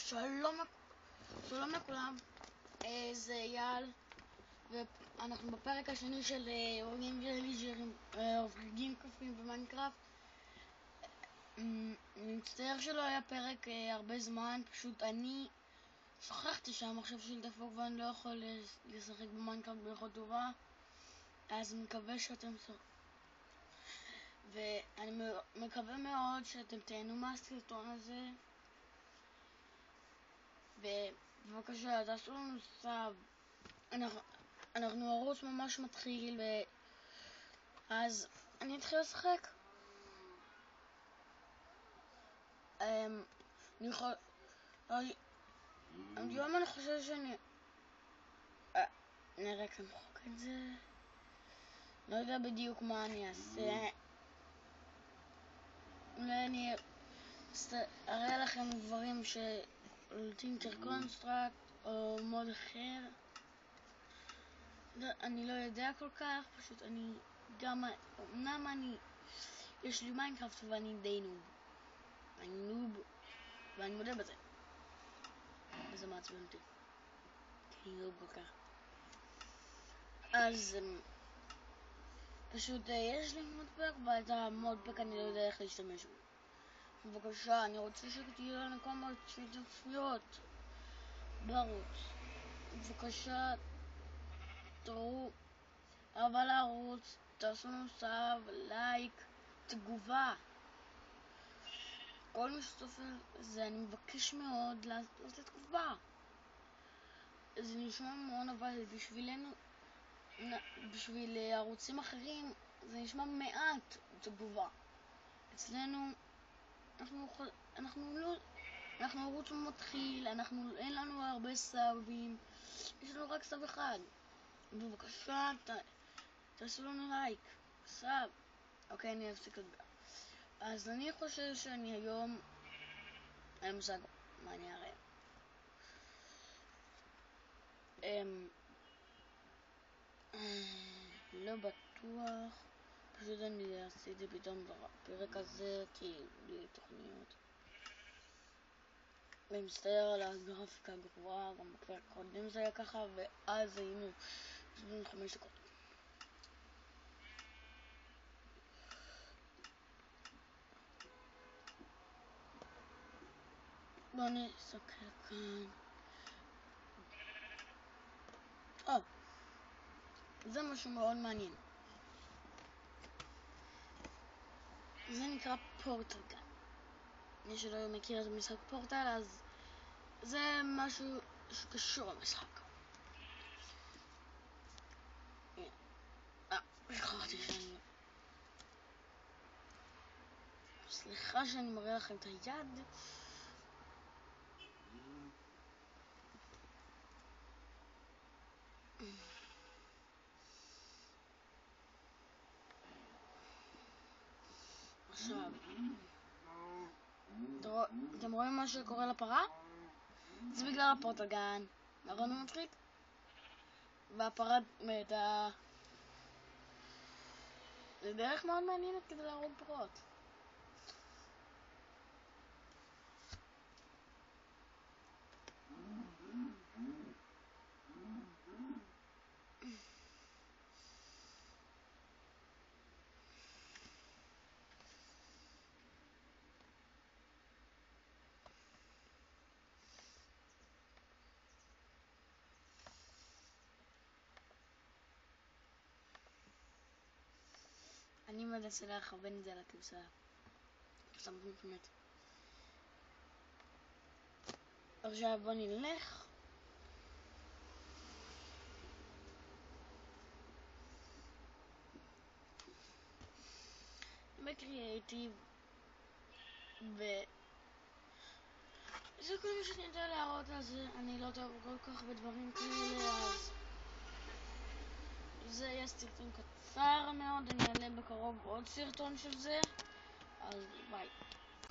שלום לכולם, זה אייל, ואנחנו בפרק השני של הורגים וליג'רים, הורגים קופים במיינקראפט. אני מצטער שלא היה פרק הרבה זמן, פשוט אני שכחתי שהמחשב שלי דפוק ואני לא יכול לשחק במיינקראפט באיכות טובה, אז מקווה שאתם ואני מקווה מאוד שאתם תהנו מהסרטון הזה, ובבקשה תעשו לנו סאב. אנחנו ערוץ ממש מתחיל, אז אני אתחיל לשחק. אני חושב שאני נראה כאן חוק את זה, לא יודע בדיוק מה אני אעשה. אולי אני אראה לכם דברים טינקר קונסטרקט או מוד אחר, אני לא יודע כל כך, פשוט אני גם, אמנם יש לי מיינקראפט ואני די נוב, ואני מודה בזה, וזה מעצבן אותי כי אני נוב כל כך. אז פשוט יש לי מודפק, ואת המודפק אני לא יודע איך להשתמש בו. בבקשה, אני רוצה שתהיו לנו כמה צפיות בערוץ. בבקשה תראו אבל לערוץ, תעשו לנו סאב, לייק, תגובה, כל מי שצופה זה אני מבקש מאוד לעשות תגובה. זה נשמע מאוד, אבל בשבילנו, בשביל ערוצים אחרים זה נשמע מעט תגובה. אצלנו אנחנו ערוץ מתחיל, אין לנו הרבה סאבים, יש לנו רק סאב אחד. בבקשה תעשו לנו לייק, סאב. אוקיי, אני אפסיק לדבר. אז אני חושב שאני היום, אין מושג מה אני אראה. לא בטוח, פשוט אני אעשה את זה פתאום בפרק הזה כי בלי תוכניות. אני מצטער על הגרפיקה הגרועה, גם בפרק קודם זה היה ככה, ואז היינו 5 דקות. בואו נסתכל כאן. זה משהו מאוד מעניין. זה נקרא פורטל גן. מי שלא מכיר את המשחק פורטל, אז זה משהו שקשור למשחק. שכחתי שאני... סליחה שאני מראה לכם את היד. עכשיו, אתם רואים מה שקורה לפרה? זה בגלל הפורטל גן. נכון ומצחיק? והפרה מתה. זה דרך מאוד מעניינת כדי להרוג פרות. אני מנסה להכוון את זה על הכבשה. כבשה באמת. עכשיו בוא נלך. בקריאייטיב. זה כל מה שאני יודע להראות, אז אני לא טוב כל כך בדברים כאלה, אז זה יהיה סרטון קצר מאוד. אני אעלה בקרוב עוד סרטון של זה, אז ביי.